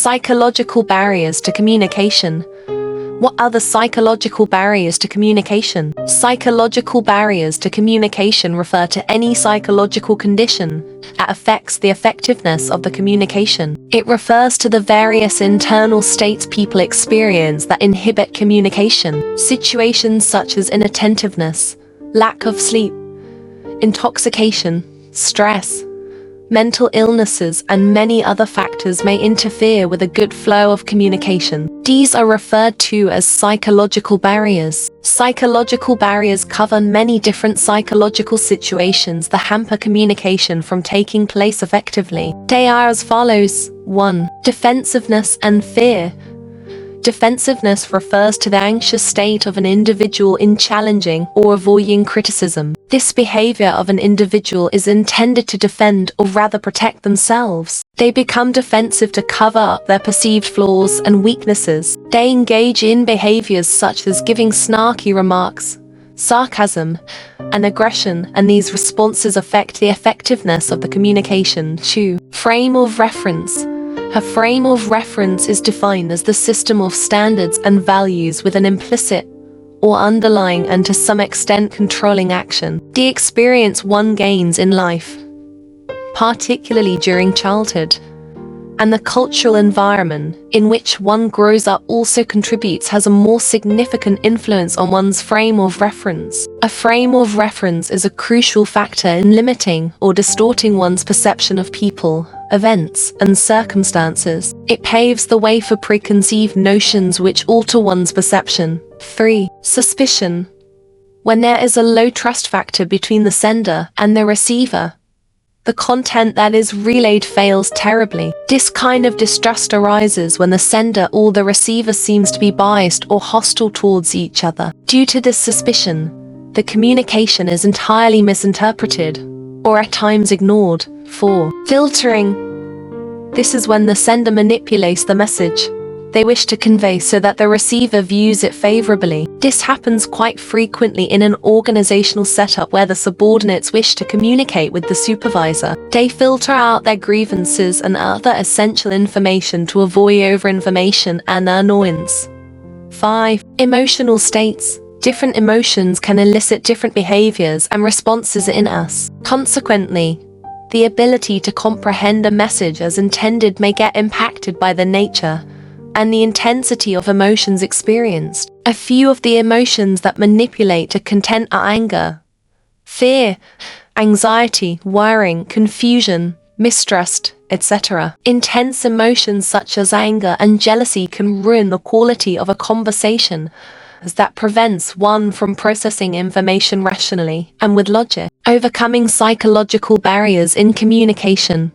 Psychological barriers to communication. What are the psychological barriers to communication? Psychological barriers to communication refer to any psychological condition that affects the effectiveness of the communication. It refers to the various internal states people experience that inhibit communication. Situations such as inattentiveness, lack of sleep, intoxication, stress, mental illnesses, and many other factors may interfere with a good flow of communication. These are referred to as psychological barriers. Psychological barriers cover many different psychological situations that hamper communication from taking place effectively. They are as follows. 1. Defensiveness and fear. Defensiveness refers to the anxious state of an individual in challenging or avoiding criticism. This behavior of an individual is intended to defend or rather protect themselves. They become defensive to cover up their perceived flaws and weaknesses. They engage in behaviors such as giving snarky remarks, sarcasm, and aggression, and these responses affect the effectiveness of the communication. 2. Frame of reference. A frame of reference is defined as the system of standards and values with an implicit or underlying and to some extent controlling action. The experience one gains in life, particularly during childhood, and the cultural environment in which one grows up also contributes has a more significant influence on one's frame of reference. A frame of reference is a crucial factor in limiting or distorting one's perception of people, events, and circumstances. It paves the way for preconceived notions which alter one's perception. 3. Suspicion. When there is a low trust factor between the sender and the receiver, the content that is relayed fails terribly. This kind of distrust arises when the sender or the receiver seems to be biased or hostile towards each other. Due to this suspicion, the communication is entirely misinterpreted or at times ignored. 4. Filtering. This is when the sender manipulates the message they wish to convey so that the receiver views it favorably. This happens quite frequently in an organizational setup where the subordinates wish to communicate with the supervisor. They filter out their grievances and other essential information to avoid overinformation and annoyance. 5. Emotional states. Different emotions can elicit different behaviors and responses in us. Consequently, the ability to comprehend a message as intended may get impacted by the nature and the intensity of emotions experienced. A few of the emotions that manipulate to content are anger, fear, anxiety, worrying, confusion, mistrust, etc. Intense emotions such as anger and jealousy can ruin the quality of a conversation, as that prevents one from processing information rationally and with logic. Overcoming psychological barriers in communication.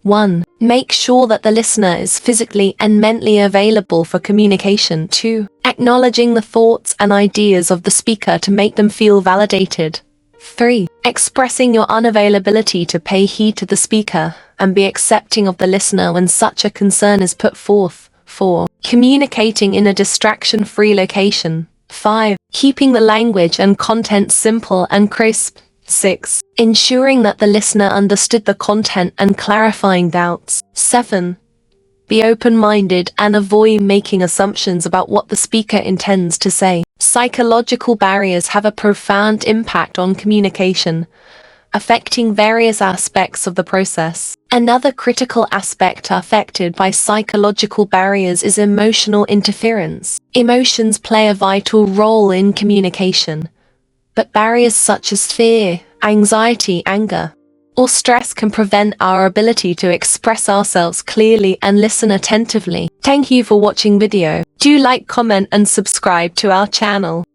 1. Make sure that the listener is physically and mentally available for communication. 2. Acknowledging the thoughts and ideas of the speaker to make them feel validated. 3. Expressing your unavailability to pay heed to the speaker and be accepting of the listener when such a concern is put forth. 4. Communicating in a distraction-free location. 5. Keeping the language and content simple and crisp. 6. Ensuring that the listener understood the content and clarifying doubts. 7. Be open-minded and avoid making assumptions about what the speaker intends to say. Psychological barriers have a profound impact on communication, affecting various aspects of the process. Another critical aspect affected by psychological barriers is emotional interference. Emotions play a vital role in communication, but barriers such as fear, anxiety, anger, or stress can prevent our ability to express ourselves clearly and listen attentively. Thank you for watching video. Do like, comment, and subscribe to our channel.